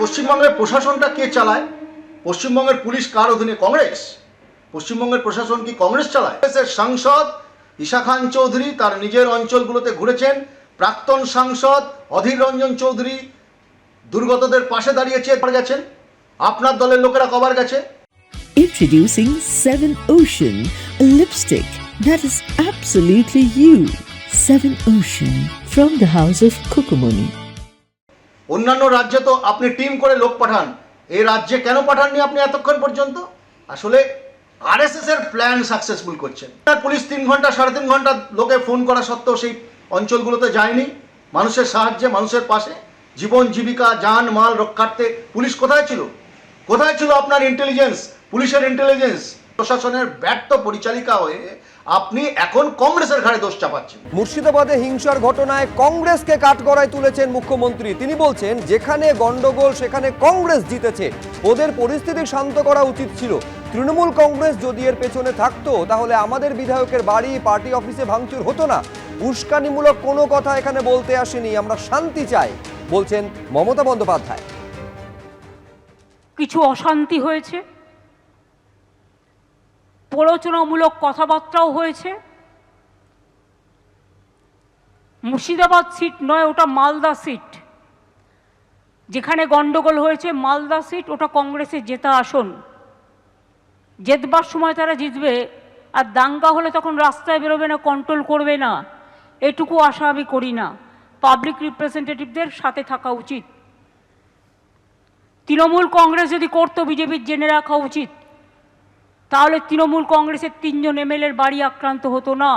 পশ্চিমবঙ্গের প্রশাসনটা কে চালায়? পশ্চিমবঙ্গের পুলিশ কার অধীনে? কংগ্রেস। পশ্চিমবঙ্গের প্রশাসন কি কংগ্রেস চালায়? কংগ্রেসের সাংসদ ঈশা খান চৌধুরী তার নিজের অঞ্চলগুলোতে ঘুরেছেন। প্রাক্তন সাংসদ অধীর রঞ্জন চৌধুরী দুর্গতদের পাশে দাঁড়িয়েছে, গেছেন। আপনার দলের লোকেরা কবার গেছে? Introducing 7 Ocean, a lipstick that is absolutely you. 7 Ocean from the house of Kukumuni. অন্যান্য রাজ্যে তো আপনি টিম করে লোক পাঠান, এই রাজ্যে কেন পাঠাননি আপনি এতক্ষণ পর্যন্ত? আসলে আরএসএস এর প্ল্যান সাকসেসফুল করছেন। পুলিশ 3 ঘন্টা 3.5 ঘন্টা লোকে ফোন করা সত্ত্বেও সেই অঞ্চলগুলোতে যায়নি মানুষের সাহায্যে, মানুষের পাশে। জীবন জীবিকা জান মাল রক্ষার্থে পুলিশ কোথায় ছিল? কোথায় ছিল আপনার ইন্টেলিজেন্স, পুলিশের ইন্টেলিজেন্স? প্রশাসনের ব্যর্থ পরিচালিকা হয়ে আপনি এখন কংগ্রেসের ঘাড়ে দোষ চাপাচ্ছেন। মুর্শিদাবাদে হিংসার ঘটনায় কংগ্রেসকে কাঠগড়ায় তুলেছেন মুখ্যমন্ত্রী। তিনি বলছেন, যেখানে গন্ডগোল সেখানে কংগ্রেস জিতেছে, ওদের পরিস্থিতি শান্ত করা উচিত ছিল। তৃণমূল কংগ্রেস যদি এর পেছনে থাকতো তাহলে আমাদের বিধায়কের বাড়ি, পার্টি অফিসে ভাঙচুর হতো না। উস্কানিমূলক কোনো কথা এখানে বলতে আসেনি, আমরা শান্তি চাই, বলছেন মমতা বন্দ্যোপাধ্যায়। কিছু অশান্তি হয়েছে, প্ররোচনামূলক কথাবার্তাও হয়েছে। মুর্শিদাবাদ সিট নয়, ওটা মালদা সিট। যেখানে গন্ডগোল হয়েছে মালদা সিট, ওটা কংগ্রেসের জেতা আসন। জেতবার সময় তারা জিতবে, আর দাঙ্গা হলে তখন রাস্তায় বেরোবে না, কন্ট্রোল করবে না, এটুকু আশা আমি করি না। পাবলিক রিপ্রেজেন্টেটিভদের সাথে থাকা উচিত। তৃণমূল কংগ্রেস যদি করতো, বিজেপির জেনে রাখা উচিত, তাহলে তৃণমূল কংগ্রেসের 3 জন এমএলএর বাড়ি আক্রান্ত হতো না,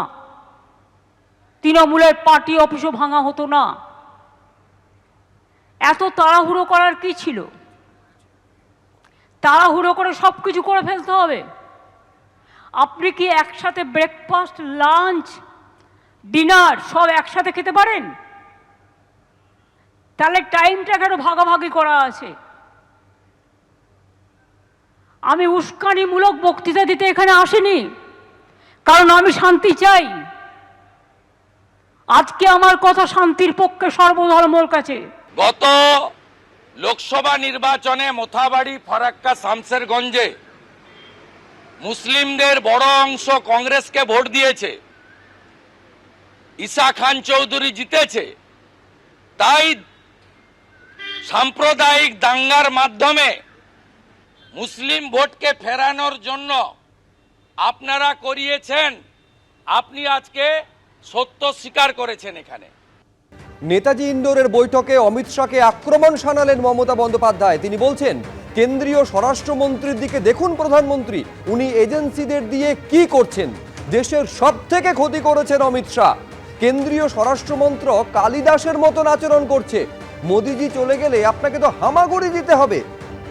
তৃণমূলের পার্টি অফিসও ভাঙা হতো না। এত তাড়াহুড়ো করার কি ছিল? তাড়াহুড়ো করে সব কিছু করে ফেলতে হবে? আপনি কি একসাথে ব্রেকফাস্ট, লাঞ্চ, ডিনার সব একসাথে খেতে পারেন? তাহলে টাইমটা কেন ভাগাভাগি করা আছে? আমি উস্কানিমূলক বক্তৃতা দিতে এখানে আসিনি, কারণ আমি শান্তি চাই। আজকে আমার কথা শান্তির পক্ষে সর্বধর্মর কাছে। গত লোকসভা নির্বাচনে মোথাবাড়ি, ফারাক্কা, শামসেরগঞ্জে মুসলিমদের বড় অংশ কংগ্রেসকে ভোট দিয়েছে, ঈশা খান চৌধুরী জিতেছে। তাই সাম্প্রদায়িক দাঙ্গার মাধ্যমে মুসলিম ভোটকে ফেরানোর জন্য আপনারা করিয়েছেন। আপনি আজকে সত্য স্বীকার করেছেন। এখানে নেতাজি ইন্ডোরের বৈঠকে অমিত শাহকে আক্রমণ শানালেন মমতা বন্দ্যোপাধ্যায়। তিনি বলছেন, কেন্দ্রীয় স্বরাষ্ট্রমন্ত্রীর দিকে দেখুন প্রধানমন্ত্রী, উনি এজেন্সিদের দিয়ে কি করছেন। দেশের সব থেকে ক্ষতি করেছেন অমিত শাহ। কেন্দ্রীয় স্বরাষ্ট্রমন্ত্রক কালিদাসের মতন আচরণ করছে। মোদিজি চলে গেলে আপনাকে তো হামাগুড়ি দিতে হবে।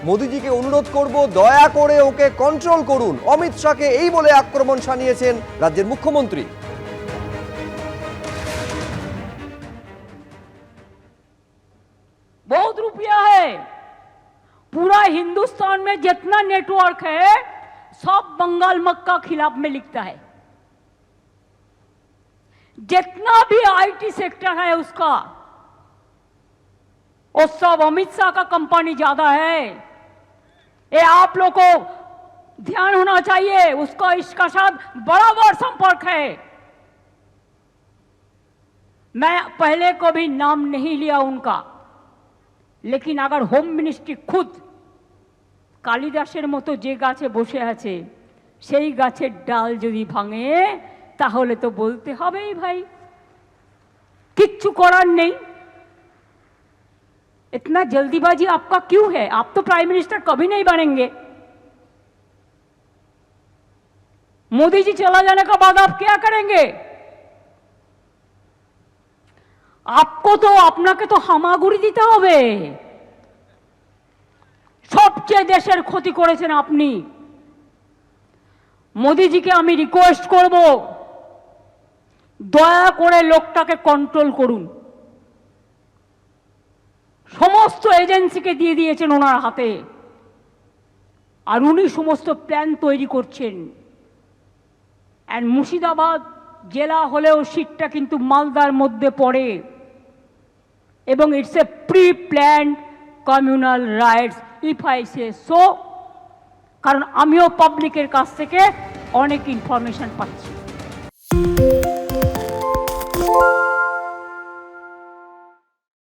মোদিজিকে অনুরোধ করব, দয়া করে ওকে কন্ট্রোল করুন। অমিত শাহকে এই বলে আক্রমণ শানিয়েছেন রাজ্যের মুখ্যমন্ত্রী। बहुत रुपया है, पूरा हिंदुस्तान में जितना नेटवर्क है सब बंगाल मक्का खिलाफ में लिखता है। जितना भी आईटी सेक्टर है उसका, वो सब अमित शाह का कंपनी ज्यादा है। ये आप लोग को ध्यान होना चाहिए, उसका इसका साथ बराबर संपर्क है। मैं पहले कभी नाम नहीं लिया उनका, लेकिन अगर होम मिनिस्ट्री खुद কালিদাসের মতো যে গাছে বসে আছে সেই গাছের ডাল যদি ভাঙে, তাহলে তো বলতে হবেই ভাই, কিচ্ছু করার নেই। इतना जल्दीबाजी आपका क्यों है? आप तो प्राइम मिनिस्टर कभी नहीं बनेंगे। मोदी जी चला जाने के बाद आप क्या करेंगे? आपको तो আপনাকে তো হামাগুড়ি দিতে হবে। সবচেয়ে দেশের ক্ষতি করেছেন আপনি। মোদিজিকে আমি রিকোয়েস্ট করব, দয়া করে লোকটাকে কন্ট্রোল করুন। সমস্ত এজেন্সিকে দিয়ে দিয়েছেন ওনার হাতে, আর উনি সমস্ত প্ল্যান তৈরি করছেন। এন্ড মুর্শিদাবাদ জেলা হলেও সিটটা কিন্তু মালদার মধ্যে পড়ে, এবং it's a pre planned communal riots if I say so, কারণ আমিও পাবলিকের কাছ থেকে অনেক ইনফরমেশন পাচ্ছি।